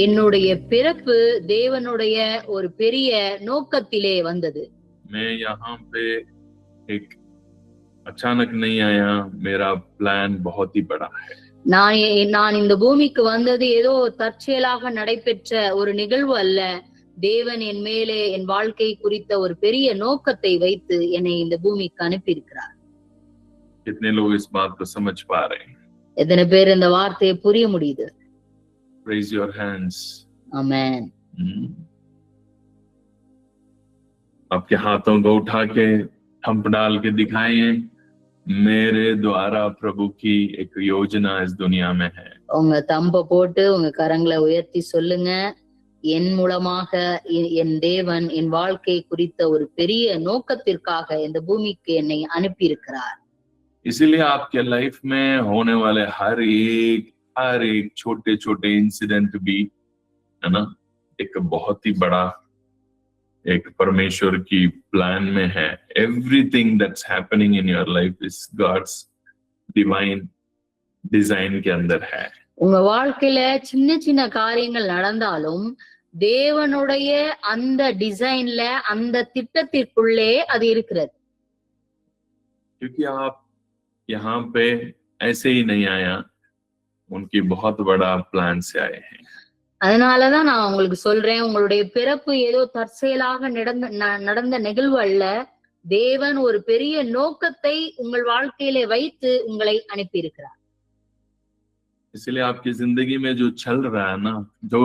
என்னுடைய பிறப்பு தேவனுடைய ஒரு பெரிய நோக்கத்திலே வந்தது. मैं यहाँ पे एक अचानक नहीं आया, मेरा प्लान बहुत ही बड़ा है. நான் இந்த பூமிக்கு வந்தது ஏதோ தற்செயலாக நடைபெற்ற ஒரு நிகழ்வு அல்ல. தேவன் என் மேலே என் வாழ்க்கை குறித்த ஒரு பெரிய நோக்கத்தை வைத்து என்னை இந்த பூமிக்கு அனுப்பியிருக்கிறார். कितने लोग इस बात को समझ पा रहे हैं? எத்தனை பேர் இந்த வார்த்தையை புரிய முடியுது? Raise your hands. Amen. आपके हाथों को उठा के थंप डाल के दिखाएं, मेरे द्वारा प्रभु की एक योजना इस दुनिया में है. உங்க தம்ப போட்டு உங்க கரங்களை உயர்த்தி சொல்லுங்க, என் மூலமாக என் தேவன் என் வாழ்க்கை குறித்த ஒரு பெரிய நோக்கத்திற்காக இந்த பூமிக்கு என்னை அனுப்பி இருக்கிறார். इसीलिए आपके लाइफ में होने वाले हर एक छोटे छोटे इंसिडेंट भी, है ना, एक बहुत ही बड़ा एक परमेश्वर की प्लान में है. Everything that's happening in your life is God's divine design के अंदर है. உங்க வாழ்க்கையில சின்ன சின்ன காரியங்கள் நடந்தாலும் தேவனுடைய அந்த டிசைன்ல அந்த திட்டத்திற்குள்ளே அது இருக்கிறது. क्योंकि आप यहाँ पे ऐसे ही नहीं आया, उनकी बहुत बड़ा प्लान से आए हैं. அதனாலதான் நான் உங்களுக்கு சொல்றேன், உங்களுடைய பிறப்பு ஏதோ தற்செயலாக நடந்த நிகழ்வு அல்ல. தேவன் ஒரு பெரிய நோக்கத்தை உங்கள் வாழ்க்கையிலே வைத்து உங்களை அனுப்பி இருக்கிறார். इसलिए आपकी जिंदगी में जो चल रहा है ना, जो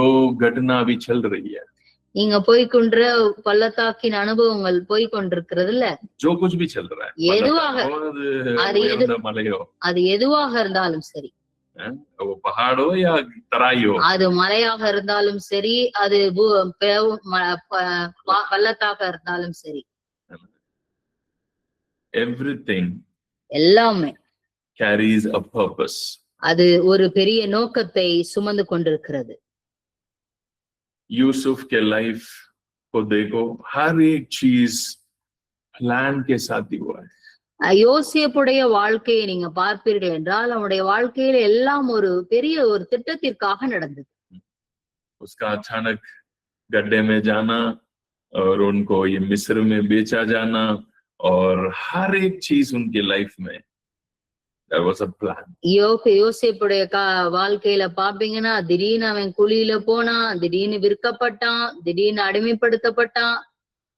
घटना अभी चल रही है, நீங்க போய்கொண்ட பள்ளத்தாக்கின் அனுபவங்கள் போய்கொண்டிருக்கிறதுல जो कुछ भी चल रहा है, எதுவாக மலையோ அது எதுவாக இருந்தாலும் சரி, वो पहाड़ो या तराइयो, அது மலையாக இருந்தாலும் சரி, அது பள்ளத்தாக இருந்தாலும் சரி, everything எல்லாமே carries a purpose. அது ஒரு பெரிய நோக்கத்தை சுமந்து கொண்டிருக்கிறது. यूसुफ के लाइफ को देखो, हर एक चीज प्लान के साथ ही हुआ है. யோசேப்புடைய வாழ்க்கையை நீங்க பார்ப்பீர்கள் என்றால் அவனுடைய வாழ்க்கையில எல்லாம் ஒரு பெரிய ஒரு திட்டத்திற்காக நடந்தது. उसका अचानक गड्ढे में जाना और उनको ये मिस्र में बेचा जाना और हर एक चीज उनकी लाइफ में there was a plan. யோசேப்புடைய வாழ்க்கையில பாப்பீங்கன்னா திடீர்னு அவன் குழியில போனான், திடீர்னு விற்கப்பட்டான், திடீர்னு அடிமைப்படுத்தப்பட்டான்.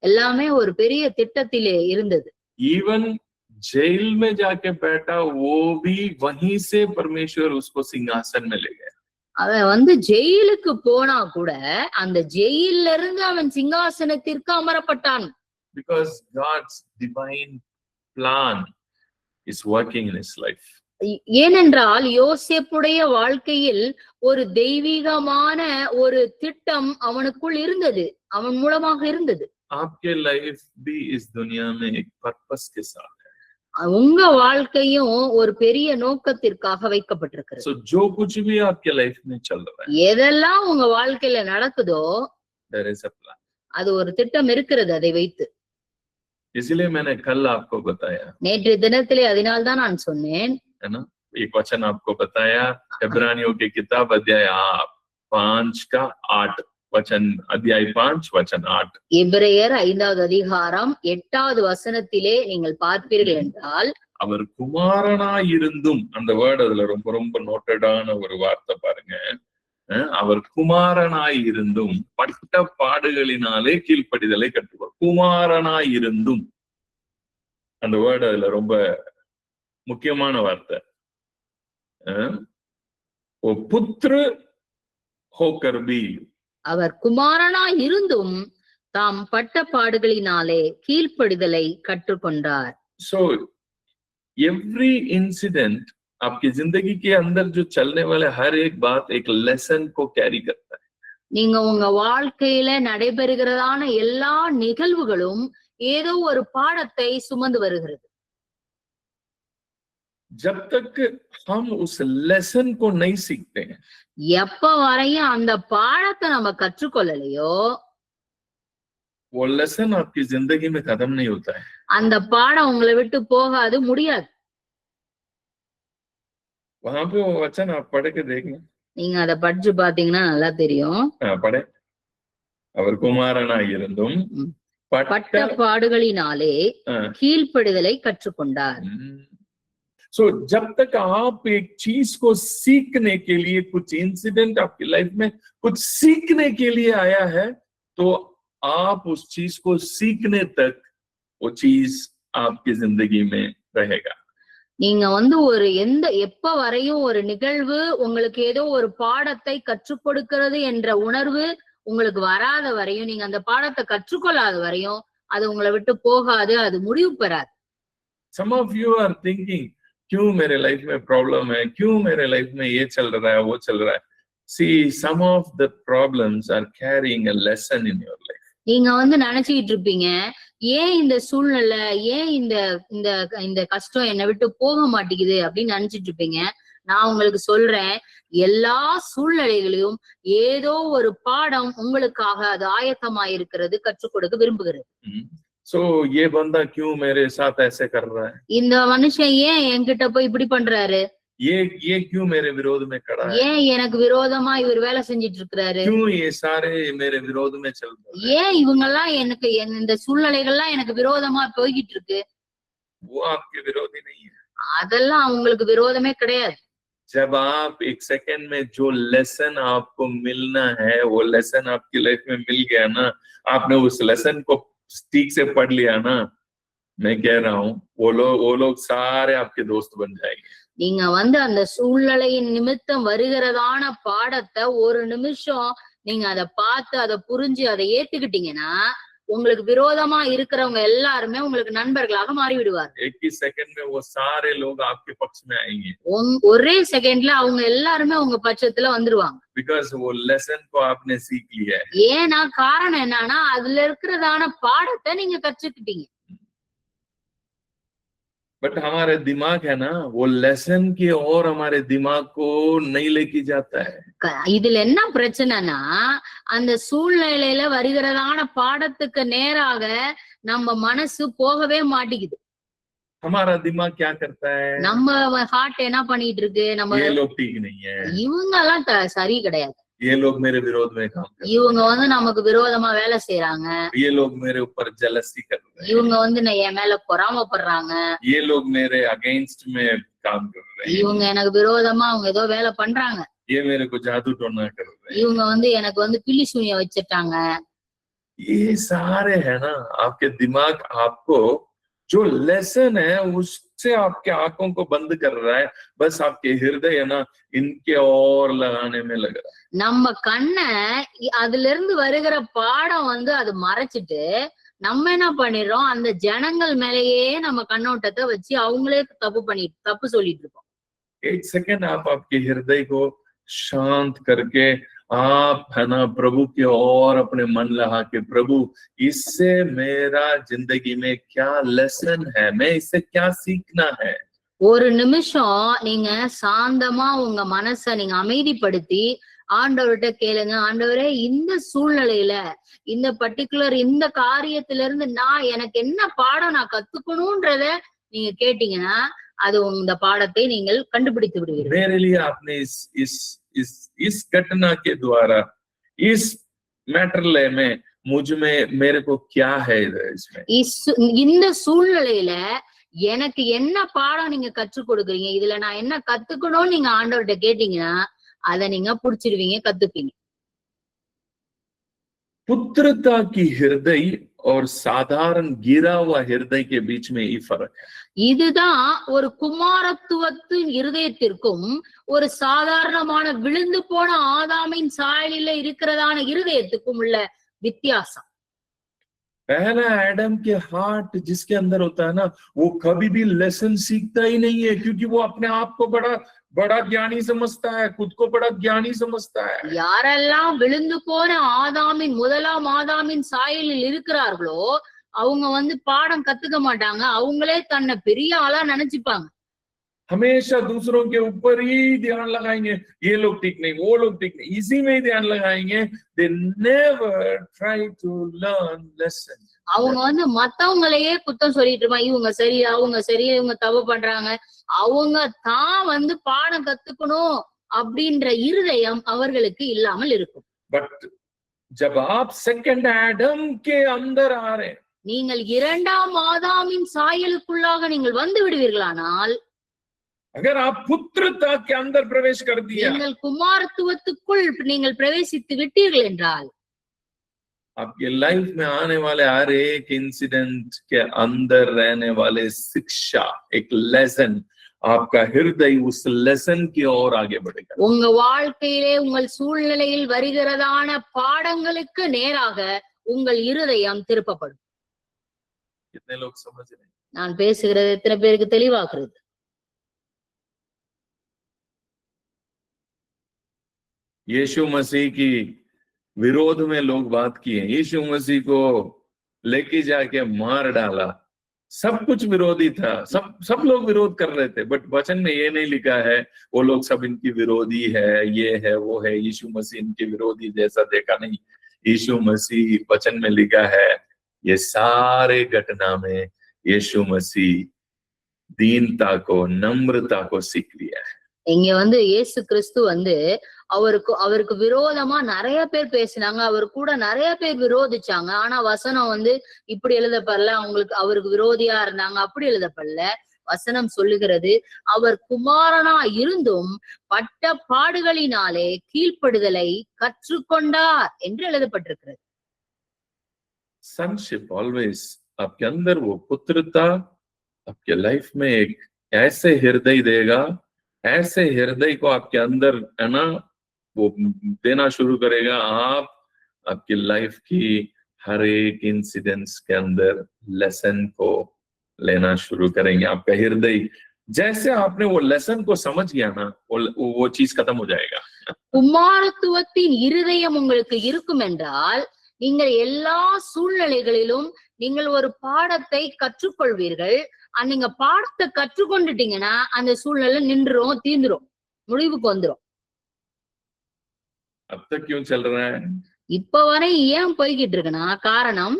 எல்லாமே ஒரு பெரிய திட்டத்திலே இருந்தது. Even जेल में जाके बैठा, वो भी वहीं से परमेश्वर उसको सिंहासन में ले गया. அவன் ஜெயிலுக்கு போனா கூட அந்த ஜெயில இருந்து அவன் சிங்காசனத்திற்கு அமரப்பட்டான். Because God's divine plan is working in his life. ஏனென்றால் யோசேப்புடைய வாழ்க்கையில் ஒரு தெய்வீகமான ஒரு திட்டம் அவனுக்குள் இருந்தது, அவன் மூலமாக இருந்தது. आपके लाइफ भी इस दुनिया में एक पर्पस के साथ है. உங்க வாழ்க்கையும் ஒரு பெரிய நோக்கத்திற்காக வைக்கப்பட்டிருக்கிறது. So जो कुछ भी आपके लाइफ में चल रहा है, எதெல்லாம் உங்க வாழ்க்கையில நடக்குதோ there is a plan. அது ஒரு திட்டம் இருக்கிறது அதை வைத்து. इसलिए मैंने कल आपको बताया, நேற்று தினத்திலே அதனால்தான் நான் சொன்னேன், है ना, एक वचन आपको बताया, इब्रानियों की किताब अध्याय 5 का 8 वचन, अध्याय 5 वचन 8. எபிரேயர் 5வது அதிகாரம் 8வது வசனத்திலே நீங்கள் பார்ப்பீர்கள் என்றால், அவர் குமாரனாய் இருந்தும், அந்த வேர்ட் அதுல ரொம்ப ரொம்ப நோட்டடான ஒரு வார்த்தை பாருங்க. அவர் குமாரனாய் இருந்தும் பட்ட பாடுகளினாலே கீழ்ப்படிதலை கற்றுக்கொள். குமாரனாய் இருந்தும், அந்த வேர்டு அதுல ரொம்ப முக்கியமான வார்த்தை. ஓ புத்திர ஹோக்கர் பி, அவர் குமாரனாய் இருந்தும் தாம் பட்ட பாடுகளினாலே கீழ்ப்படிதலை கற்றுக்கொண்டார். So every incident आपकी जिंदगी के अंदर जो चलने वाले हर एक बात एक लेसन को कैरी करता है. நீங்க உங்க வாழ்க்கையில நடைபெறுகிறதான எல்லா நிகழ்வுகளும் ஏதோ ஒரு பாடத்தை சுமந்து வருகிறது. जब तक हम उस लेसन को नहीं सीखते हैं, எப்ப வரையும் அந்த பாடத்தை நம்ம கற்றுக்கொள்ளலையோ, वो लेसन आपकी जिंदगी में खत्म नहीं होता है. அந்த பாடம் உங்களை விட்டு போகாது, முடியாது. वहां पे वो वचन आप पढ़ के देखें. நீங்க அத படிச்சு பாத்தீங்கன்னா நல்லா தெரியும். படை அவர் குமாரனாய் இருந்தும் பட்ட பாடுகளினாலே கீழ்ப்படிதலை கற்றுக்கொண்டார். So जब तक आप एक चीज को सीखने के लिए, कुछ इंसिडेंट आपकी लाइफ में कुछ सीखने के लिए आया है, तो आप उस चीज को सीखने तक वो चीज आपकी जिंदगी में रहेगा. நீங்க ஒரு எப்ப வரையும் ஒரு நிகழ்வு உங்களுக்கு ஏதோ ஒரு பாடத்தை கற்றுக் கொடுக்கிறது என்ற உணர்வு உங்களுக்கு வராத வரையும், நீங்க அந்த பாடத்தை கற்றுக்கொள்ளாத வரையும் அது உங்களை விட்டு போகாது, அது முடிவு பெறாது. Some of you are thinking, क्यों मेरे लाइफ में प्रॉब्लम है, क्यों मेरे लाइफ में ये चल रहा है, वो चल रहा है. See, some of the problems are carrying a lesson in your life. நீங்க நினைச்சுக்கிட்டு இருப்பீங்க, ஏன் இந்த சூழ்நிலை, ஏன் இந்த இந்த இந்த கஷ்டம் என்னை விட்டு போக மாட்டேங்குது அப்படின்னு நினைச்சிட்டு இருப்பீங்க. நான் உங்களுக்கு சொல்றேன், எல்லா சூழ்நிலைகளையும் ஏதோ ஒரு பாடம் உங்களுக்காக அது ஆயத்தமாயிருக்கிறது, கற்றுக் கொடுக்க விரும்புகிறது. So ये बंदा क्यों मेरे साथ ऐसे कर रहा है? இந்த மனுஷன் ஏன் என்கிட்ட போய் இப்படி பண்றாரு? ये क्यों मेरे विरोध में खड़ा है? ஏன் எனக்கு விரோதமா இவர் வேலை செஞ்சிட்டு இருக்காரு? क्यों ये सारे मेरे विरोध में चल रहे हैं? ஏன் இவங்க எல்லாம் எனக்கு இந்த சூழ்நிலைகள்லாம் எனக்கு விரோதமா போய்கிட்டு இருக்கு? वो आपके विरोधी नहीं है. அதெல்லாம் அவங்களுக்கு விரோதமே கிடையாது. जब आप एक सेकंड में जो लेसन आपको मिलना है, वो लेसन आपकी लाइफ में मिल गया ना, आपने उस लेसन को ठीक से पढ़ लिया ना, मैं कह रहा हूँ वो लोग सारे आपके दोस्त बन जाएंगे. நீங்க அந்த சூழ்நிலையின் நிமித்தம் வருகிறதான பாடத்தை ஒரு நிமிஷம் நீங்க அதை பார்த்து அதை புரிஞ்சு அதை ஏத்துக்கிட்டீங்கன்னா, உங்களுக்கு விரோதமா இருக்கிறவங்க எல்லாருமே உங்களுக்கு நண்பர்களாக மாறிவிடுவார். एक ही सेकंड में वो सारे लोग आपके पक्ष में आएंगे. ஒரே செகண்ட்ல அவங்க எல்லாருமே உங்க பட்சத்துல வந்துருவாங்க. Because वो लेसन को आपने सीख लिया है. ஏன்னா காரணம் என்னன்னா, அதுல இருக்கிறதான பாடத்தை நீங்க கற்றுக்கிட்டீங்க. बट हमारे दिमाग है ना, वो लेसन की ओर हमारे दिमाग को नहीं लेके जाता है. இதுல என்ன பிரச்சனைனா, அந்த சூழ்நிலையில வருகிறதான பாடத்துக்கு நேராக நம்ம மனசு போகவே மாட்டேங்குது. हमारा दिमाग क्या करता है? நம்ம ஹார்ட் என்ன பண்ணிட்டு இருக்கு, நம்ம ये लोग ठीक नहीं है, இவங்க எல்லாம் சரி கிடையாது, ये लोग मेरे विरोध में काम कर रहे हैं, இவங்க நமக்கு விரோதமா வேலை செய்யறாங்க, ये लोग मेरे ऊपर जेलसी कर रहे हैं, இவங்க என் மேல பொறாமைப்படுறாங்க, ये लोग मेरे अगेंस्ट में काम कर रहे हैं, இவங்க எனக்கு விரோதமா அவங்க ஏதோ வேலை பண்றாங்க, ये मेरे को जादू टोना कर रहे हैं, இவங்க எனக்கு பில்லி சூனியம் வச்சிட்டாங்க. ये सारे है ना, आपके दिमाग आपको जो लेसन है उससे आपके आंखों को बंद कर रहा है, बस आपके हृदय है ना इनके और लगाने में लग रहा है. நம்ம கண்ணை அதுல இருந்து வருகிற பாடம் அது மறைச்சிட்டு நம்ம என்ன பண்ணிடுறோம், அந்த ஜனங்கள் மேலேயே நம்ம கண்ணோட்டத்தை வச்சு அவங்களே தப்பு சொல்லிட்டு இருக்கோம். एक सेकंड आप आपके हृदय को शांत करके आप है ना प्रभु की ओर अपने मन लगा के, प्रभु इससे मेरा जिंदगी में क्या लेसन है, मैं इससे क्या सीखना है. ஒரு நிமிஷம் நீங்க சாந்தமா உங்க மனசை நீங்க அமைதிப்படுத்தி ஆண்டவர்கிட்ட கேளுங்க, ஆண்டவரே இந்த சூழ்நிலையில இந்த பர்டிகுலர் இந்த காரியத்துல இருந்து எனக்கு என்ன பாடம் நான் கத்துக்கணும்ன்றத நீங்க கேட்டீங்கன்னா, அது இந்த பாடத்தை நீங்கள் கண்டுபிடித்து விடுவீர்கள். मेरे लिए आपने इस घटना के द्वारा इस मैटर में मुझ में मेरे को क्या है इसमें, இந்த சூழ்நிலையில எனக்கு என்ன பாடம் நீங்க கற்றுக் கொடுக்குறீங்க, இதுல நான் என்ன கத்துக்கணும்னு நீங்க ஆண்டவர்கிட்ட கேட்டீங்கன்னா அதை நீங்க புடிச்சிருவீங்க, கத்துப்பீங்க. पुत्रता की हृदय और साधारण गिरा हुआ हृदय के बीच में ये फर्क है. இதுதான் ஒரு குமாரத்துவத்தின் இருதயத்திற்கும் ஒரு சாதாரணமான விழுந்து போன ஆதாமின் சாயலில இருக்கிறதான இருதயத்துக்கும் उள்ள வித்தியாசம். पहला एडम के हार्ट जिसके अंदर होता है ना, वो कभी भी लेसन सीखता ही नहीं है, क्योंकि वो अपने आप को बड़ा ज्ञानी समझता है, खुद को बड़ा ज्ञानी समझता है. யாரெல்லாம் விழுந்து போன முதலாம் ஆதாமின் சாயலில் இருக்கிறார்களோ அவங்க பாடம் கத்துக்க மாட்டாங்க, அவங்களே தன்னை பெரிய ஆளா நினைச்சுப்பாங்க. हमेशा दूसरों के ऊपर ही ध्यान लगाएंगे, ये लोग ठीक नहीं, वो लोग ठीक नहीं, इसी में ही ध्यान लगाएंगे. They never try to learn lessons. அவங்க மத்தவங்களையே குத்தம் சொல்லிட்டு இருப்பாங்க, இவங்க சரி அவங்க சரி, இவங்க தப்பு பண்றாங்க, அவங்க தான் பாடம் கத்துக்கணும் அப்படின்ற இருதயம் அவர்களுக்கு இல்லாமல் இருக்கும். But जब आप सेकंड एडम के अंदर आ रहे हैं, நீங்கள் இரண்டாம் ஆதாமின் சாயலுக்குள்ளாக நீங்கள் வந்து விடுவீர்களானால், अगर आप पुत्रता के अंदर प्रवेश कर दिया, நீங்கள் குமாரத்துவத்துக்குள் நீங்கள் பிரவேசித்து விட்டீர்கள் என்றால், आपके लाइफ में आने वाले हर एक इंसिडेंट के अंदर रहने वाले शिक्षा, एक लेसन, आपका हृदय उस लेसन की ओर आगे बढ़ेगा. உங்க வாழ்க்கையிலே உங்கள் சூழ்நிலையில் வருகிறதான பாடங்களுக்கு நேராக உங்கள் இருதயம் திருப்பப்படும். कितने लोग समझ रहे हैं? நான் பேசுகிறது எத்தனை பேருக்கு தெளிவாக்குறது? यीशु मसीह की विरोध में लोग बात किए, यीशु मसीह को लेके जाके मार डाला, सब कुछ विरोधी था, सब लोग विरोध कर रहे थे, बट वचन में ये नहीं लिखा है वो लोग सब इनकी विरोधी है, ये है वो है, यीशु मसीह इनके विरोधी जैसा देखा नहीं। यीशु मसीह वचन में लिखा है, ये सारे घटना में यीशु मसीह दीनता को, नम्रता को सीख लिया है. இங்க இயேசு கிறிஸ்து அவருக்கு விரோதமா நிறைய பேர் பேசினாங்க, அவர் கூட நிறைய பேர் விரோதிச்சாங்க. ஆனா வசனம் இப்படி எழுதப்படல, அவருக்கு விரோதியா இருந்தாங்க, அப்படி எழுதப்படல. வசனம் சொல்லுகிறது, அவர் குமாரனா இருந்தும் பட்ட பாடுகளினாலே கீழ்ப்படுதலை கற்றுக்கொண்டார் என்று எழுதப்பட்டிருக்கிறது. Sonship always, आपके अंदर वो पुत्रता आपके लाइफ में एक ऐसे हृदय देगा, ऐसे हृदय को आपके अंदर है ना वो देना शुरू करेगा. आप आपकी लाइफ की हर एक इंसिडेंट्स के अंदर लेसन को लेना शुरू करेंगे. आपका हृदय जैसे आपने वो लेसन को समझ गया ना, वो चीज खत्म हो जाएगा. குமாரத்துவத்தின் இருதயம் உங்களுக்கு இருக்கும் என்றால், நீங்கள் எல்லா சூழ்நிலைகளிலும் நீங்கள் ஒரு பாடத்தை கற்றுக்கொள்வீர்கள். நீங்க பாடத்தை கற்றுக்கொண்டுட்டீங்கன்னா அந்த சூழ்நிலை நின்றுரும், தீந்துரும், முடிவுக்கு வந்துரும். अब तक क्यों चल रहा है? இப்ப வரை ஏன் போய்கிட்டு இருக்குன்னா, காரணம்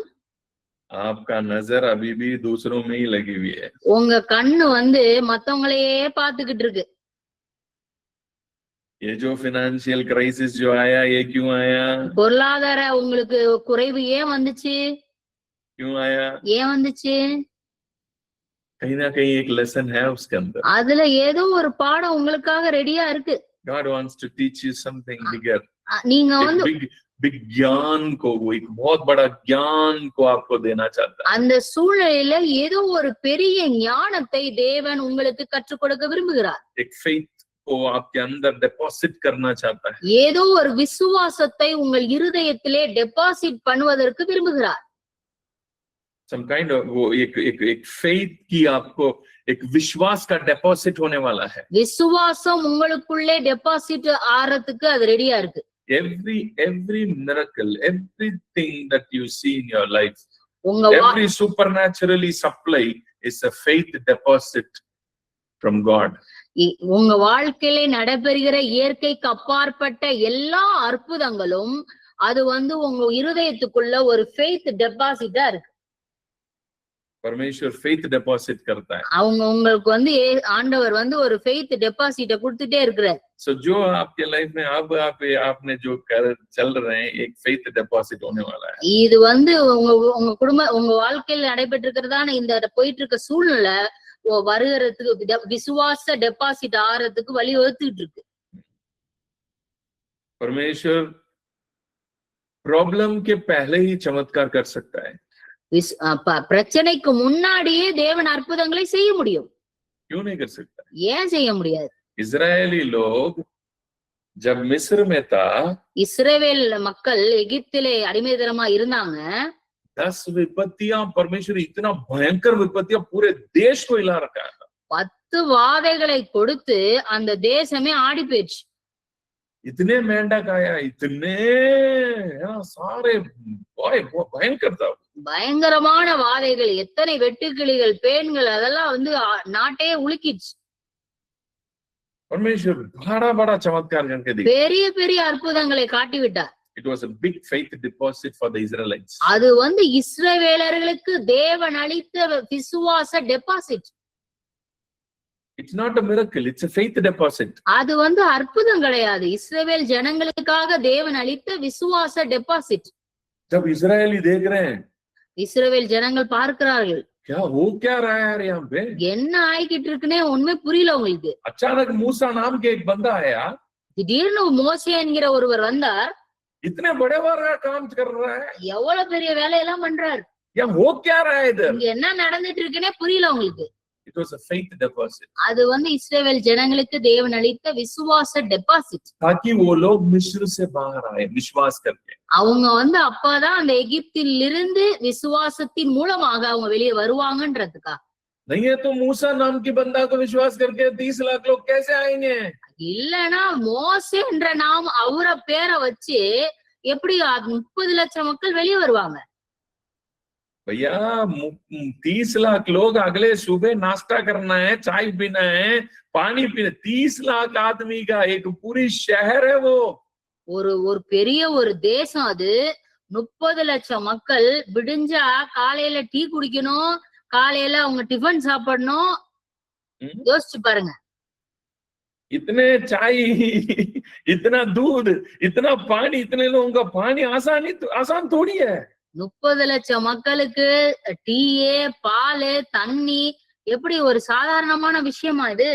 आपका नजर अभी भी दूसरों में ही लगी हुई है. உங்க கண்ணு மத்தவங்களையே பாத்துக்கிட்டு இருக்கு. ये जो फाइनेंशियल क्राइसिस जो आया, ये क्यों आया? பொருளாதார உங்களுக்கு குறைவு ஏன் வந்துச்சு? क्यों आया? ஏன் வந்துச்சு? कहीं ना कहीं एक लेसन है उसके अंदर. அதுல ஏதோ ஒரு பாடம் உங்களுக்காக ரெடியா இருக்கு. God wants to teach you something bigger. நீங்க बिग ज्ञान को, वो एक बहुत बड़ा ज्ञान को आपको देना चाहता है. அந்த சூழ்நிலையில ஏதோ ஒரு பெரிய ஞானத்தை தேவன் உங்களுக்கு கற்றுக் கொடுக்க விரும்புகிறார். एक फेथ को आपके अंदर डिपॉजिट करना चाहता है. ஏதோ ஒரு விசுவாசத்தை உங்கள் இருதயத்திலே டெபாசிட் பண்ணுவதற்கு விரும்புகிறார். Some kind of वो एक फेथ की आपको एक विश्वास का डिपॉजिट होने वाला है. விசுவாசம் உங்களுக்குள்ளே டெபாசிட் ஆறதுக்கு அது ரெடியா இருக்கு. Every miracle, everything that you see in your life, உங்க every supernaturally supply is a faith deposit from God. உங்க வாழ்க்கையிலே நடைபெறுகிற இயற்கைக்கு அப்பாற்பட்ட எல்லா அற்புதங்களும் அது உங்க இருதயத்துக்குள்ள ஒரு ஃபெய்த் டெபாசிட்டா இருக்கு. परमेश्वर फेथ डिपॉजिट करता है. உங்களுக்கு ஆண்டவர் ஒரு ஃபெய்த் டெபாசிட்ட கொடுத்துட்டே இருக்கிறார். सो जो आपके लाइफ में अब आपने जो चल रहे हैं, एक फेथ डिपॉजिट होने वाला है. இது உங்க குடும்ப உங்க வாழ்க்கையில் நடைபெற்றிருக்கிறதான இந்த போயிட்டு இருக்க சூழ்நிலை வருகிறதுக்கு விசுவாச டெபாசிட் ஆறதுக்கு வழி வகுத்துட்டு இருக்கு. परमेश्वर प्रॉब्लम के पहले ही चमत्कार कर सकता है. பிரச்சனைக்கு முன்னாடியே தேவன் அற்புதங்களை செய்ய முடியும். क्यों नहीं कर सकता? ஏன் செய்ய முடியாது? इजरायली लोग जब मिस्र में था, இஸ்ரவேல் மக்கள் எகிப்திலே அடிமைத்தனமா இருந்தாங்க. 10 विपत्तियां, परमेश्वर इतना भयंकर विपत्तियां पूरे देश को हिला रखा है. 10 வாதைகளை கொடுத்து அந்த தேசமே ஆடி போயிடுச்சு. इतने मेंढक आया, इतने सारे भयंकर था. பயங்கரமான வாதைகள், எத்தனை வெட்டுக்கிளிகள், பேன்கள், அதெல்லாம் நாட்டையே உலுக்கிடுச்சு. परमेश्वर बड़ा बड़ा चमत्कार करके दिखा. பெரிய பெரிய அற்புதங்களை காட்டி விட்டார். It was a big faith deposit for the Israelites. அது இஸ்ரவேலர்களுக்கு தேவன் அளித்த விசுவாச deposit. It's not a miracle, it's a faith deposit. அது வந்து அற்புதம் கிடையாது. இஸ்ரவேல் ஜனங்களுக்காக தேவன் அளித்த விசுவாச டெபாசிட். जब इजरायली देख रहे हैं, இஸ்ரவேல் ஜனங்கள் பார்க்கிறார்கள், क्या रहा है यार यहाँ पे? என்ன ஆயிக்கிட்டு இருக்குன்னே உண்மை புரியல உங்களுக்கு. अचानक मूसा नाम के एक बंदा आया, திடீர்னு மோசே என்கிற ஒருவர் வந்தார். इतने बड़े बड़ा काम कर रहा है, எவ்வளவு பெரிய வேலையெல்லாம் பண்றாரு. यहाँ हो क्या रहा है इधर? இங்க என்ன நடந்துட்டு இருக்குன்னே புரியல உங்களுக்கு. It was a faith deposit. அது வந்து இஸ்ரவேல் ஜனங்களுக்கு தேவன் அளித்த விசுவாச டெபாசிட். ताकि वो लोग मिस्र से बाहर आए विश्वास करके. அவங்க வந்து அப்பதான் அந்த எகிப்தில் இருந்து விசுவாசத்தின் மூலமாக அவங்க வெளியே வருவாங்கன்றதுக்கா. नहीं है तो मूसा नाम की बंदा को विश्वास करके 30 लाख लोग कैसे आएंगे? இல்லனா மோசே என்ற நாம் அவர பேரை வச்சு எப்படி 30 லட்சம் மக்கள் வெளியே வருவாங்க? भैया 30 लाख लोग अगले सुबह नाश्ता करना है, चाय पीना है, पानी पीना। 30 लाख आदमी का एक पूरी शहर है वो। ஒரு பெரிய ஒரு தேசம் அது. 30 லட்சம் மக்கள் விடிஞ்சா காலையில டீ குடிக்கணும், காலையில அவங்க டிஃபன் சாப்பிடணும். யோசிச்சு பாருங்க. इतने चाय, इतना दूध, इतना पानी, इतने लोगों का पानी आसान थोड़ी है। 30 லட்சம் மக்களுக்கு டீயே பால் தண்ணி எப்படி ஒரு சாதாரணமான விஷயமா இது?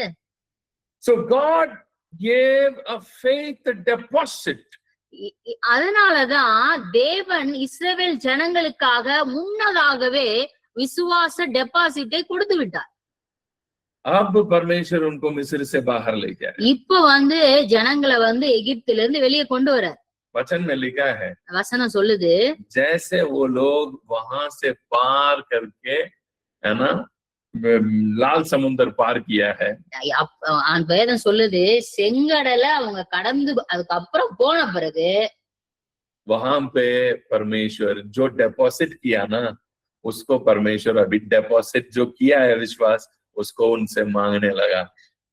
So God gave a faith deposit. அதனாலதான் தேவன் இஸ்ரவேல் ஜனங்களுக்காக முன்னதாகவே விசுவாச டெபாசிட்டை கொடுத்து விட்டார். अब परमेश्वर उनको मिस्र से बाहर ले गया। இப்ப வந்து ஜனங்களை வந்து எகிப்தில இருந்து வெளியே கொண்டு வரார். वचन में लिखा है, வசனம் சொல்லுது, जैसे वो लोग वहां से पार करके, है ना, लाल समुद्र पार किया है। வேதம் சொல்லுது, செங்கடலை அவங்க கடந்து அதுக்கப்புறம் போன பிறகு वहां पे परमेश्वर जो डेपोसिट किया ना, उसको परमेश्वर अभी डेपोसिट जो किया है विश्वास, उसको उनसे मांगने लगा।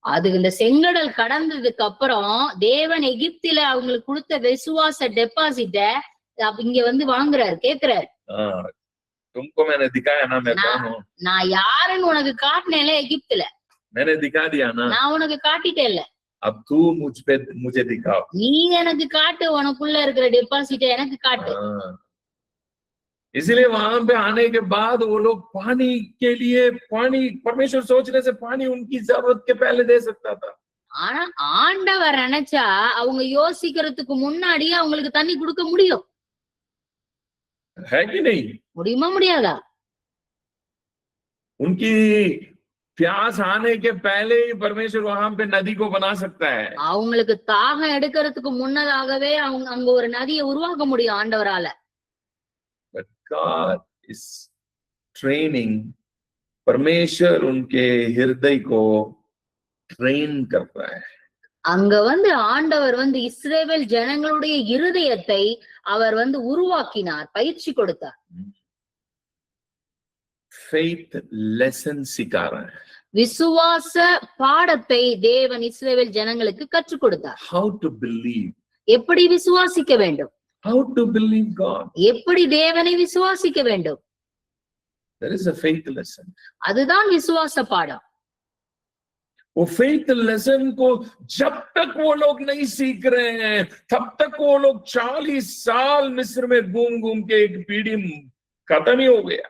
அது இந்த செங்கடல் கடந்ததுக்கு அப்புறம் தேவன் எகிப்தில அவங்களுக்கு கொடுத்த விசுவாச டெபாசிட்ட இங்க வந்து வாங்குறாரு, கேக்குறாரு. तुमको मैंने दिखाया ना मैं कौन हूँ। நான் யாருன்னு உனக்கு காட்டினேன்ல எகிப்தில, मैंने दिखा दिया ना, நான் உனக்கு காட்டிட்டேன்ல, अब तू मुझे दिखाओ। நீ எனக்கு காட்டு, உனக்குள்ள இருக்கிற டெபாசிட்ட எனக்கு காட்டு। इसलिए वहां पे आने के बाद वो लोग पानी के लिए, पानी परमेश्वर सोचने से पानी उनकी जरूरत के पहले दे सकता था। ஆனா ஆண்டவர் நினைச்சா அவங்க யோசிக்கிறதுக்கு முன்னாடியே அவங்களுக்கு தண்ணி கொடுக்க முடியும். है कि नहीं? முடியுமா முடியாதா? उनकी प्यास आने के पहले ही परमेश्वर वहां पे नदी को बना सकता है। அவங்களுக்கு தாகம் எடுக்கிறதுக்கு முன்னதாகவே அவங்க அங்க ஒரு நதியை உருவாக்க முடியும் ஆண்டவரால. But God is training, परमेश्वर उनके हृदय को ट्रेन करता है। அங்க வந்து ஆண்டவர் வந்து இஸ்ரவேல் ஜனங்களுடைய இருதயத்தை அவர் வந்து உருவாக்கினார், பயிற்சி கொடுத்தார். Faith lesson सिखा रहा है। விசுவாச பாடத்தை தேவன் இஸ்ரவேல் ஜனங்களுக்கு கற்றுக் கொடுத்தார். How to believe, எப்படி விசுவாசிக்க வேண்டும், how to believe God. எப்படி தேவனை விசுவாசிக்க வேண்டும். There is a faith lesson. அதுதான் விசுவாச பாடம். वो फेथ लेसन को जब तक वो लोग नहीं सीख रहे हैं, तब तक वो लोग 40 साल मिस्र में घूम घूम के एक पीढ़ी खत्म ही हो गया।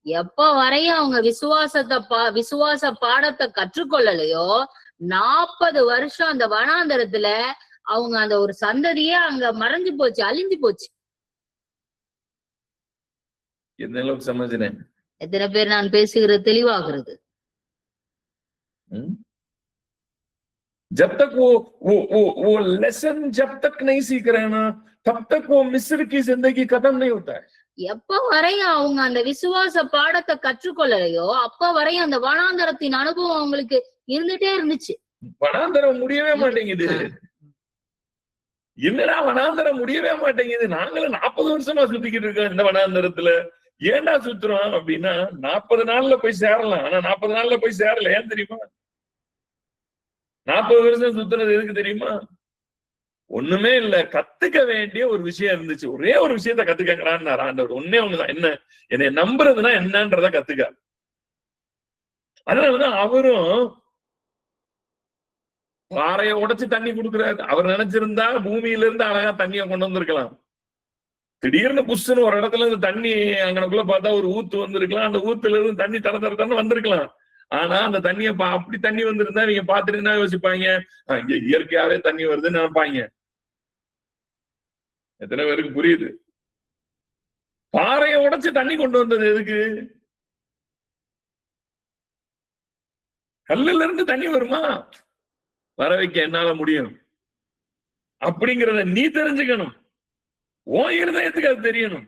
எப்ப வரையும் அவங்க விசுவாச பாடத்தை கற்றுக்கொள்ளலையோ 40 வருஷம் அந்த வனாந்தரத்துல அவங்க அந்த ஒரு சந்ததியே அங்க மறைஞ்சு போச்சு, அழிஞ்சு போச்சு. कितने लोग समझ रहे हैं? எத்தனை பேர் நான் பேசுகிறது தெளிவாகிறது? जब तक वो लेसन जब तक नहीं सीख रहे हैं ना, तब तक वो मिस्र की जिंदगी खत्म नहीं होता है। எப்ப வரையும் அவங்க அந்த விசுவாச பாடத்தை கற்றுக்கொள்ளலையோ அப்ப வரையும் அந்த வனாந்தரத்தின் அனுபவம் அவங்களுக்கு இருந்துட்டே இருந்துச்சு. வனாந்தரம் முடியவே மாட்டேங்குது. என்னடா வனாந்தரம் முடியவே மாட்டேங்குது, நாங்களும் 40 வருஷமா சுத்திக்கிட்டு இருக்கோம் இந்த வனாந்தரத்துல, ஏன்டா சுத்துறோம் அப்படின்னா 40 நாள்ல போய் சேரலாம், ஆனா 40 நாள்ல போய் சேரல. ஏன் தெரியுமா? 40 வருஷம் சுத்துறது எதுக்கு தெரியுமா? ஒண்ணுமே இல்ல, கத்துக்க வேண்டிய ஒரு விஷயம் இருந்துச்சு. ஒரே ஒரு விஷயத்த கத்துக்கங்கடான்னு ஆண்டவர். ஒண்ணுதான், என்ன, என்னை நம்புறதுன்னா என்னன்றத கத்துக்க. அதனாலதான் அவரும் பாறையை உடைச்சு தண்ணி கொடுக்குறாரு. அவர் நினைச்சிருந்தா பூமியில இருந்து அழகா தண்ணியை கொண்டு வந்திருக்கலாம். திடீர்னு புஷ்ன்னு ஒரு இடத்துல இருந்து தண்ணி அங்கனக்குள்ள பார்த்தா ஒரு ஊத்து வந்திருக்கலாம். அந்த ஊத்துல இருந்து தண்ணி தர வந்திருக்கலாம். ஆனா அந்த தண்ணிய அப்படி தண்ணி வந்திருந்தா நீங்க பாத்துட்டு என்ன யோசிப்பாங்க? இங்க இயற்கையாவே தண்ணி வருதுன்னு நினைப்பாங்க. எத்தனை பேருக்கு புரியுது? பாறையை உடைச்சு தண்ணி கொண்டு வந்தது எதுக்கு? கல்லுல இருந்து தண்ணி வருமா? வர வைக்க என்னால முடியும் அப்படிங்கிறத நீ தெரிஞ்சுக்கணும். உன் இருதயத்துக்கு அது தெரியணும்.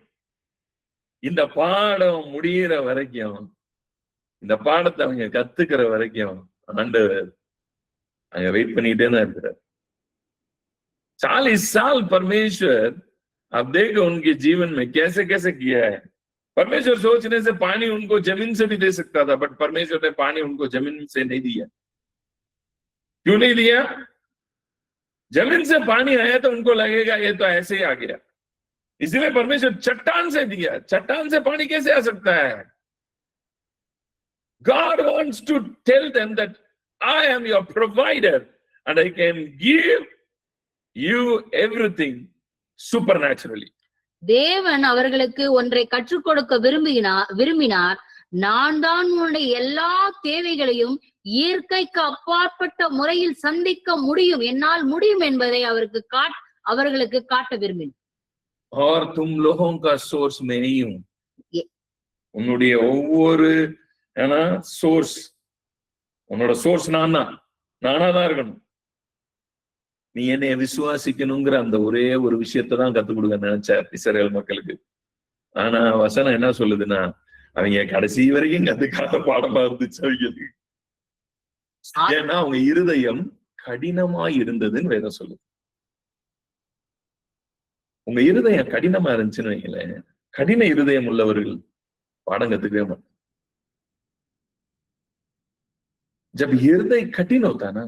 இந்த பாடம் முடிகிற வரைக்கும், இந்த பாடத்தை அவங்க கத்துக்கிற வரைக்கும் ஆண்டவர் அங்க வெயிட் பண்ணிட்டே தான் இருக்கிறார். 40 साल परमेश्वर अब देखो उनके जीवन में कैसे कैसे किया है। परमेश्वर सोचने से पानी उनको जमीन से भी दे सकता था, बट परमेश्वर ने पानी उनको जमीन से नहीं दिया। क्यों नहीं दिया? जमीन से पानी आया तो उनको लगेगा ये तो ऐसे ही आ गया, इसलिए परमेश्वर चट्टान से दिया। चट्टान से पानी कैसे आ सकता है? God wants to tell them that I am your provider and I can give you everything supernaturally. தேவன் அவர்களுக்கு ஒன்றை கற்றுக் கொடுக்க விரும்பினார். நான் தான் உன்னுடைய எல்லா தேவைகளையும் இயற்கைக்கு அப்பாற்பட்ட முறையில் சந்திக்க முடியும், என்னால் முடியும் என்பதை அவர்களுக்கு காட்ட விரும்பினார். और तुम लोगों का सोर्स मैं ही हूं. உன்னுடைய ஒவ்வொரு சோர்ஸ், உன்னோட சோர்ஸ் நானா தான் இருக்கணும். நீ என்னைய விசுவாசிக்கணுங்கிற அந்த ஒரே ஒரு விஷயத்தை தான் கத்துக் கொடுக்க நினைச்சார் இஸ்ரவேல் மக்களுக்கு. ஆனா வசனம் என்ன சொல்லுதுன்னா, அவங்க கடைசி வரைக்கும் கத்துக்காத பாடமா இருந்துச்சு அவங்களுக்கு. ஏன்னா அவங்க இருதயம் கடினமா இருந்ததுன்னு வேதம் சொல்லுது. உங்க இருதயம் கடினமா இருந்துச்சுன்னு வைங்களேன், கடின இருதயம் உள்ளவர்கள் பாடம் கத்துக்கவே மாட்டாங்க. जब हृदय कठिन होता ना,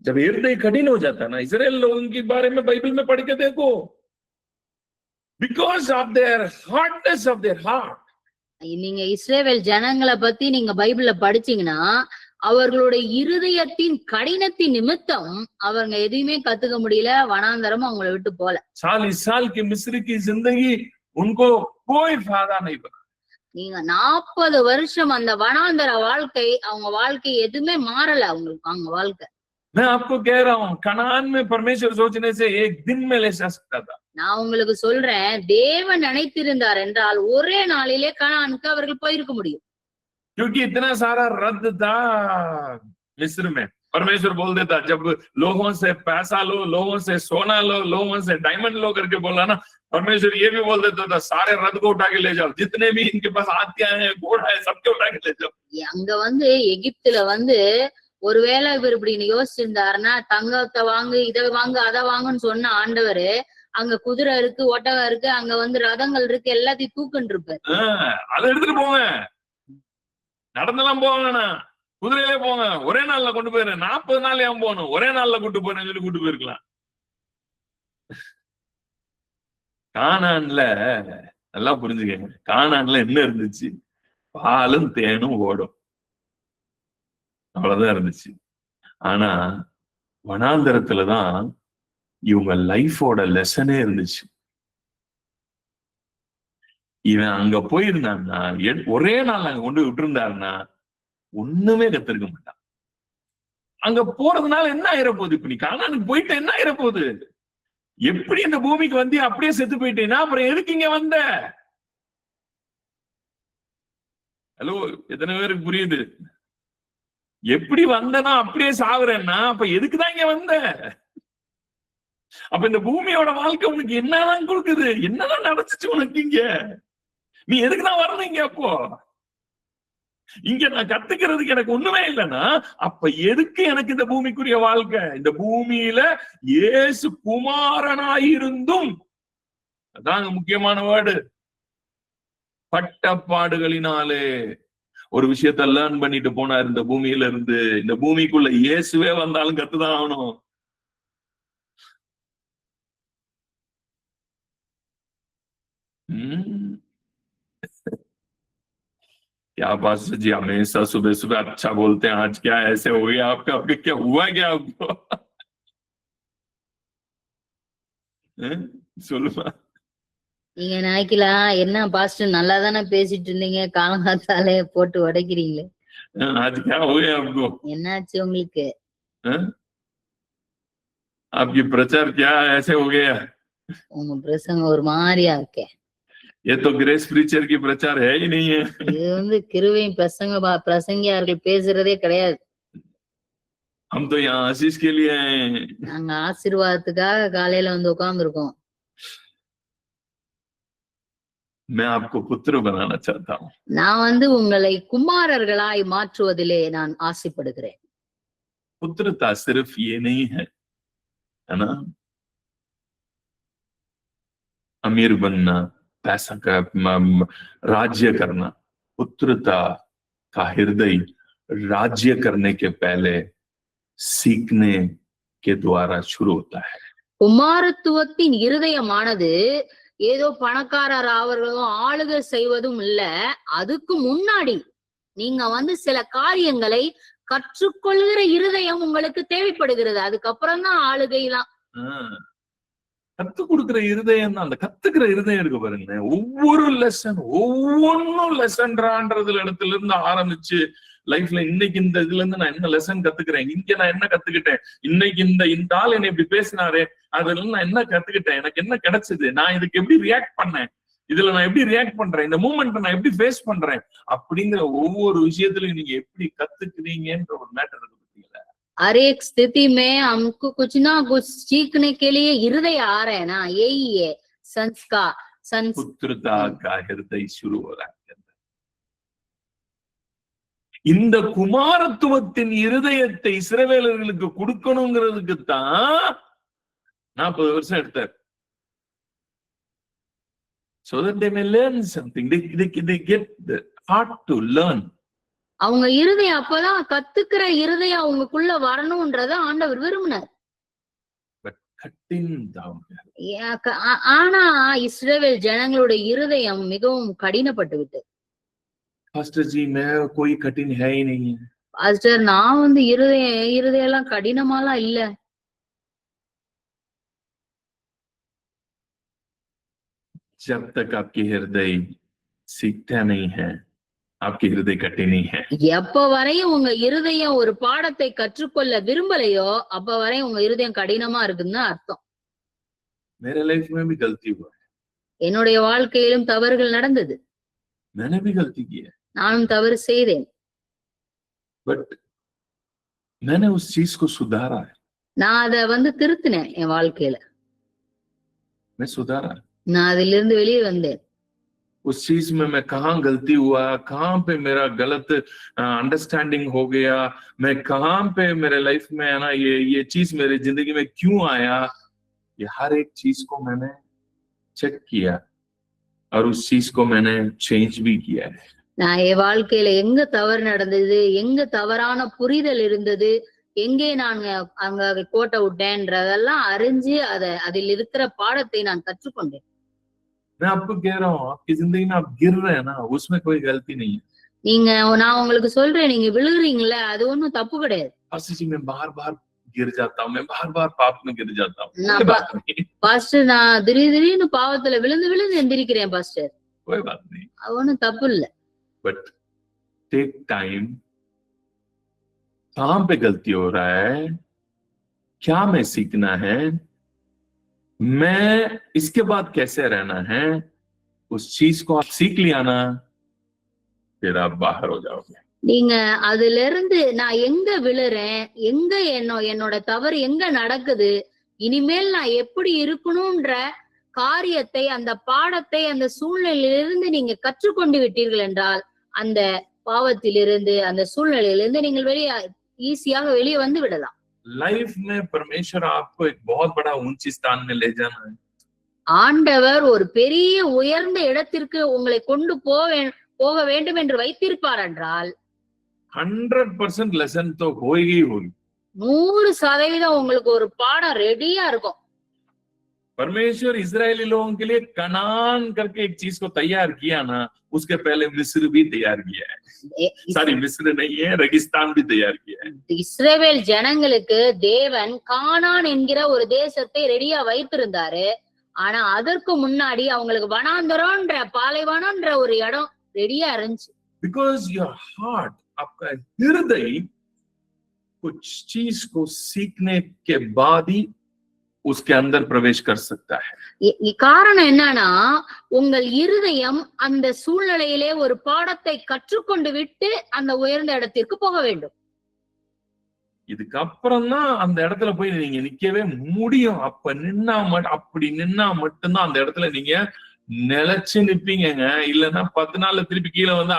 जब हृदय कठिन हो जाता ना, इजराइल लोगों के बारे में बाइबल में पढ़ के देखो, because of their hardness of their heart. நீங்க இஸ்ரவேல் ஜனங்களை பத்தி நீங்க பைபிள்ல படிச்சீங்கன்னா, அவர்களுடைய இருதயத்தின் கடினத்தின் நிமித்தம் அவங்க எதுவுமே கத்துக்க முடியல. வனாந்தரம் அவங்களை விட்டு போல. 40 साल की मिस्र की जिंदगी उनको कोई फायदा नहीं बना. நீங்க 40 வருஷம் அந்த வனாந்தர வாழ்க்கை, அவங்க வாழ்க்கை எதுவுமே மாறல அவங்களுக்கு. அவங்க வாழ்க்கை मैं आपको कह रहा हूं, कनान में परमेश्वर सोचने से एक दिन में ले जा सकता था. நான் உங்களுக்கு சொல்றேன், தேவன் நினைத்திருந்தார் என்றால் ஒரே நாளிலே கனானுக்கு அவர்கள் போயிருக்க முடியும். क्योंकि इतना सारा रद्द था मिस्र में. परमेश्वर बोल देता, जब लोगों से पैसा लो, लोगों से सोना लो, लोगों से डायमंड लो करके बोला ना, परमेश्वर ये भी बोल देता था, सारे रद्द को उठा के ले जाओ, जितने भी इनके पास हाथियां हैं, घोड़ा है, सबके उठा के ले जाओ. அங்க எகிப்துல ஒருவேளை இவர் இப்படி யோசிச்சிருந்தாருன்னா, தங்கத்தை வாங்கு, இதை வாங்கு, அதை வாங்குன்னு சொன்ன ஆண்டவரு அங்க குதிரை இருக்கு, ஒட்டகம் இருக்கு, அங்க ரதங்கள் இருக்கு, எல்லாத்தையும் தூக்குன்னு இருப்பாரு. அதை எடுத்துட்டு போங்க, நடந்தெல்லாம் போவாங்கண்ணா, குதிரையிலே போங்க, ஒரே நாள்ல கொண்டு போயிரு. 40 நாள் ஏன் போகணும், ஒரே நாள்ல கூட்டு போறேன்னு சொல்லி கூட்டு போயிருக்கலாம். கானான்ல நல்லா புரிஞ்சுக்கங்க, கானான்ல என்ன இருந்துச்சு? பாலும் தேனும் ஓடும், அவ்வளவுதான் இருந்துச்சு. ஆனா வனாந்தரத்துலதான் இவங்க லைஃபோட லெசனே இருந்துச்சு. இவன் அங்க போயிருந்தான்னா, ஒரே நாள் அங்க கொண்டு விட்டுருந்தாருன்னா ஒண்ணுமே கத்திருக்க மாட்டான். அங்க போறதுனால என்ன ஆயிரப்போகுது? இப்ப நீ கானானுக்கு போயிட்டு என்ன ஆயிரப்போகுது? எப்படி இந்த பூமிக்கு வந்து அப்படியே செத்து போயிட்டேன்னா அப்புறம் எதுக்கு இங்க வந்த? ஹலோ, எத்தனை பேருக்கு புரியுது? எப்படி வந்தனா அப்படியே சாகுறேன்னா அப்ப எதுக்குதான் இங்க வந்த? அப்ப இந்த பூமியோட வாழ்க்கை உனக்கு என்னதான் கொடுக்குது? என்னதான் நடந்துச்சு உனக்கு இங்க? நீ எதுக்குதான் வரணுங்க? அப்போ இங்க நான் கத்துக்கிறதுக்கு எனக்கு ஒண்ணுமே இல்லைன்னா அப்ப எதுக்கு எனக்கு இந்த பூமிக்குரிய வாழ்க்கை? இந்த பூமியில இயேசு குமாரனாயிருந்தும், அதாங்க முக்கியமான வேர்டு, பட்டப்பாடுகளினாலே ஒரு விஷயத்த லேர்ன் பண்ணிட்டு போனார். இந்த பூமியில இருந்து, இந்த பூமிக்குள்ள இயேசுவே வந்தாலும் கத்துதான் ஆகணும். क्या पास्टर जी हमेशा सुबह सुबह अच्छा बोलते हैं, आज क्या ऐसे हो गया आपका? आपके क्या हुआ क्या आपको? சொல்லுமா? நீங்க நினைக்கலாம், என்ன பாஸ்டர் நல்லா தானே பேசிட்டு இருந்தீங்க, காலங்காத்தாலே போட்டு உடைக்கிறீங்களே, आज क्या हो गया आपको? என்னாச்சு உங்களுக்கு? आपकी प्रचार क्या ऐसे हो गया? உங்க பிரசங்கம் ஒரு மாதிரியா இருக்கே. ये तो ग्रेस प्रीचर की प्रचार है ही नहीं है. இது வந்து கிருபை பிரசங்கியார்கள் பேசுறதே கிடையாது. हम तो यहाँ आशीष के लिए आए हैं. நாங்க ஆசீர்வாதத்துக்காக காலையில வந்து உட்கார்ந்துருக்கோம். मैं आपको पुत्र बनाना चाहता हूँ. நான் வந்து உங்களை குமாரர்களாய் மாற்றுவதிலே நான் ஆசைப்படுகிறேன். पुत्रता सिर्फ ये नहीं है ना? अमीर बनना, पैसा का राज्य करना. पुत्रता का हृदय राज्य करने के पहले सीखने के द्वारा शुरू होता है. குமாரத்துவத்தின் இருதயமானது ஏதோ பணக்காரர் ஆவர்களும் ஆளுகை செய்வதும் இல்ல, அதுக்கு முன்னாடி நீங்க வந்து சில காரியங்களை கற்றுக்கொள்கிற இருதயம் உங்களுக்கு தேவைப்படுகிறது. அதுக்கப்புறம் தான் ஆளுகைலாம். கத்து கொடுக்கிற இருதயம் தான். அந்த கத்துக்கிற இருதயம் இருக்கு பாருங்க, ஒவ்வொரு லெசன் ஒவ்வொன்னும் லெசன்றான்றதுல இடத்துல இருந்து ஆரம்பிச்சு லைஃப்ல இன்னைக்கு இந்த இதுல இருந்து நான் என்ன லெசன் கத்துக்கிறேன், இங்க நான் என்ன கத்துக்கிட்டேன், இன்னைக்கு இந்த ஆள் என்ன இப்படி பேசினாரு, அதுல இருந்து நான் என்ன கத்துக்கிட்டேன், எனக்கு என்ன கிடைச்சது, நான் இதுக்கு எப்படி ரியாக்ட் பண்ணேன், இதுல நான் எப்படி ரியாக்ட் பண்றேன், இந்த மூமெண்ட் நான் எப்படி ஃபேஸ் பண்றேன், அப்படிங்கிற ஒவ்வொரு விஷயத்திலையும் நீங்க எப்படி கத்துக்கிறீங்கன்ற ஒரு மேட்டர் இருக்கு. हर एक स्थिति में हमको कुछ ना कुछ सीखने के लिए हृदय आ रहे हैं ना, यही है संस्कार. पुत्रता का हृदय शुरू हो रहा है. இந்த குமாரத்துவத்தின் இருதயத்தை இஸ்ரவேலர்களுக்கு கொடுக்கணுங்கிறதுக்கு தான் 40 வருஷம் எடுத்தார். So that they may learn something. They get the heart to learn. அவங்க இருதயம் அப்பதான் கத்துக்கிற இருதயம் அவங்களுக்குள்ள வரணும்ன்றத ஆண்டவர் விரும்பினார். ஆனா இஸ்ரவேல் ஜனங்களுடைய இருதயம் மிகவும் கடினப்பட்டு விட்டது. पास्टर जी मैं कोई कठिन है ही नहीं है. பாஸ்டர் நான் வந்து இருதயம் எல்லாம் கடினமாலாம் இல்ல. जब तक आपकी हृदय सीखता नहीं है, आपकी हृदय कठिन नहीं है. எப்ப வரையும் உங்க இருதயம் ஒரு பாடத்தை கற்றுக்கொள்ள விரும்பலையோ அப்ப வரையும் உங்க இருதயம் கடினமா இருக்குன்னு அர்த்தம். मेरे लाइफ में भी गलती हुआ है. என்னுடைய வாழ்க்கையிலும் தவறுகள் நடந்தது. मैंने भी गलती की है. நானும் தவறு செய்தேன். बट मैंने उस चीज को सुधारा है. நான் அத வந்து திருத்தினேன் என் வாழ்க்கையில. मैं सुधारा. நான் அதிலிருந்து வெளியே வந்தேன். उस चीज में मैं कहाँ गलती हुआ, कहाँ पे मेरा गलत अंडरस्टैंडिंग हो गया, मैं कहाँ पे मेरे लाइफ में है ना ये चीज मेरे जिंदगी में क्यों आया, ये हर एक चीज को मैंने चेक किया और उस चीज को मैंने चेंज भी किया है. நான் என் வாழ்க்கையில எங்க தவறு நடந்தது, எங்க தவறான புரிதல் இருந்தது, எங்கே நான் அங்க கோட்டை விட்டேன்றதெல்லாம் அறிஞ்சு அதில் இருக்கிற பாடத்தை நான் கற்றுக்கொண்டேன். मैं आपको कह रहा हूँ, आपकी जिंदगी में आप गिर रहे हैं ना, उसमें कोई गलती नहीं है. நீங்க நான் உங்களுக்கு சொல்றேன், நீங்க விழுகுறீங்களே அது ஒண்ணும் தப்பு கிடையாது. पास्टर जी मैं बार-बार गिर जाता हूँ, मैं बार-बार पाप में गिर जाता हूँ. பாஸ்டர் நான் திடீர்னு பாவத்துல விழுந்து எந்திரிக்கிறேன் பாஸ்டர். कोई बात नहीं. அது ஒண்ணும் தப்பு இல்ல. But take time. कहाँ पे गलती हो रहा है, क्या मैं सीखना है, मैं इसके बाद कैसे रहना है, उस चीज को आप सीख लिया ना, फिर आप बाहर हो जाओगे. நீங்க அதுல இருந்து நான் எங்க விழுறேன், எங்க என்னோட தவறு எங்க நடக்குது, இனிமேல் நான் எப்படி இருக்கணும்ன்ற காரியத்தை, அந்த பாடத்தை, அந்த சூழ்நிலையிலிருந்து நீங்க கற்றுக்கொண்டு விட்டீர்கள் என்றால் அந்த பாவத்திலிருந்து, அந்த சூழ்நிலையிலிருந்து நீங்கள் ஈஸியாக வெளியே வந்து விடலாம். लाइफ में परमेश्वर आपको एक बहुत बड़ा ऊंची स्थान में ले जाना है. ஆண்டவர் ஒரு பெரிய உயர்ந்த இடத்திற்கு உங்களை கொண்டு போக வேண்டும் என்று வைத்திருப்பார் என்றால் 100% लेसन तो होगी. 100% உங்களுக்கு ஒரு பாடம் ரெடியா இருக்கும். परमेश्वर इजरायली लोगों के लिए कनान करके एक चीज को तैयार किया ना, उसके पहले मिस्र भी तैयार किया है. सारी मिस्र नहीं है, रेगिस्तान भी तैयार किया है. இஸ்ரவேல் ஜனங்களுக்கு தேவன் கானான் என்கிற ஒரு தேசத்தை ரெடியா வைத்திருந்தாரு. ஆனா அதற்கு முன்னாடி அவங்களுக்கு வனாந்தரம்ன்ற பாலைவனம்ன்ற ஒரு இடம் ரெடியா இருந்துச்சு. Because your heart, आपका हृदय कुछ चीज को सीखने के बाद ही उसके अंदर प्रवेश कर सकता है. காரணம் என்னன்னா, உங்கள் இருதயம் அந்த சூழ்நிலையிலே ஒரு பாடத்தை கற்றுக்கொண்டு விட்டு அந்த உயர்ந்த இடத்திற்கு போக வேண்டும். இதுக்கப்புறம் தான் அந்த இடத்துல போய் நீங்க நிக்கவே முடியும். அப்படி நின்னா மட்டும்தான் அந்த இடத்துல நீங்க நிலைச்சு நிப்பீங்க. இல்லைன்னா 10 நாள்ல திருப்பி கீழே வந்து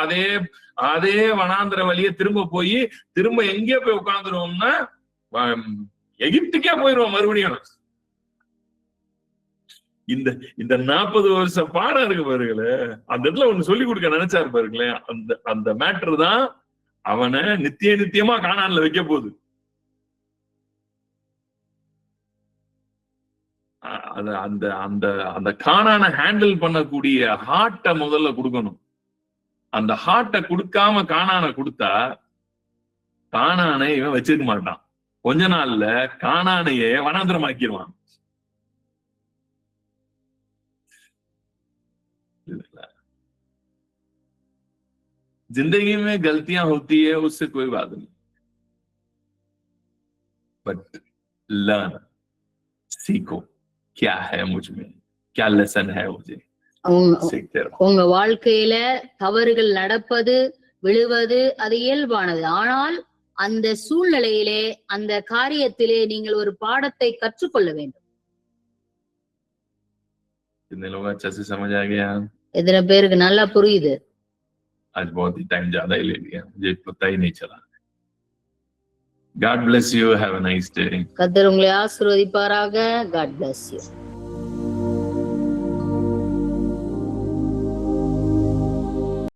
அதே வனாந்திர வழியே திரும்ப எங்கே போய் உட்கார்ந்துருவோம்னா எகிப்துக்கே போயிருவோம் மறுபடியும். இந்த 40 வருஷ பாடம் இருக்கு பாருங்களே, அந்த இடத்துல ஒண்ணு சொல்லி கொடுக்க நினைச்சாரு பாருங்களேன். அந்த மேட்டர் தான் அவனை நித்தியமா கானான்ல வைக்க போகுது. அந்த கானானை ஹேண்டில் பண்ணக்கூடிய ஹார்ட்டை முதல்ல கொடுக்கணும். அந்த ஹார்ட்டை கொடுக்காம கானானை கொடுத்தா கானானை இவன் வச்சிருக்க மாட்டான். கொஞ்ச நாள்ல கானானையே வனாந்திரமாக்கிடுவான். जिंदगी में गलतियां होती है, उससे कोई बात नहीं, बट लर्न, सीखो क्या है मुझ में, क्या लेसन है मुझे. உங்க வாழ்க்கையில தவறுகள் நடப்பது, விழுவது அது இயல்பானது. ஆனால் அந்த சூழ்நிலையிலே, அந்த காரியத்திலே நீங்கள் ஒரு பாடத்தை கற்றுக்கொள்ள வேண்டும். कितने लोग अच्छे से समझ आ गया? எத்தனை பேருக்கு நல்லா புரியுது? आज बहुत ही टाइम ज्यादा ही ले लिया, मुझे पता ही नहीं चला. God bless you. Have a nice day. கர்த்தர் உங்களை ஆசீர்வதிப்பாராக. God bless you.